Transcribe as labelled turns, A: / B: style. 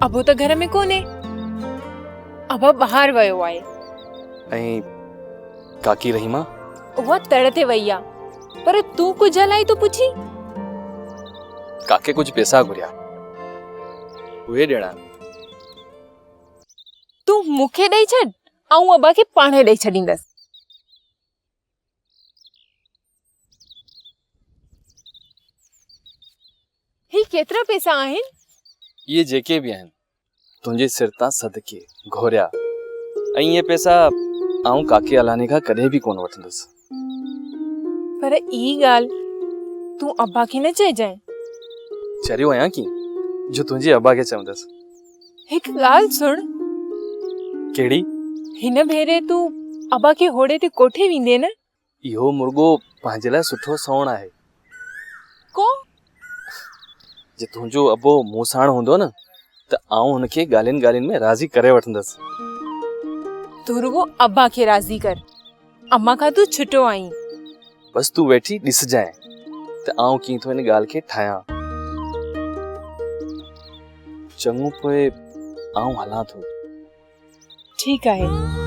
A: अबो त घर में कोने, अब बाहर वयो आहे।
B: ऐं काकी रहीमा
A: उहा तड़ ते वई आ, पर तू कुछ हलाई तो पुछी।
B: काके कुछ पैसा घुरिया, उहे ॾियणा।
A: तू मूंखे ॾेई छॾ, ऐं अबा खे पाणे ॾेई छॾींदसि। ही केतिरा पैसा आहिनि?
B: ये जेके भी आहिनि तुंहिंजे सिर तां सदके घोरिया, ऐं ये पैसा आऊं काके अलाने खां कॾहिं बि कोन वठंदुसि।
A: पर ई ॻाल्हि तू अबा खे न चइजांइ।
B: चरियो आहियां की जो तुंहिंजे अबा खे चवंदसि।
A: हिकु ॻाल्हि सुण,
B: कहिड़ी?
A: हिन भेरे तू अबा खे होड़े ते कोठे वेंदे न?
B: इहो मुर्गो पंहिंजे लाइ सुठो सौण आहे।
A: को?
B: जे तुंहिंजो अबो मूं साण हूंदो न त आऊं हुनखे ॻाल्हियुनि ॻाल्हियुनि में राज़ी करे वठंदसि।
A: तू रुगो अबा खे राज़ी कर, अम्मा खां तू छुटो आहीं।
B: बस तू वेठी ॾिसजांइ त आऊं कीअं थो हिन ॻाल्हि खे ठाहियां। चङो पोइ आऊं हलां थो।
A: ठीकु आहे।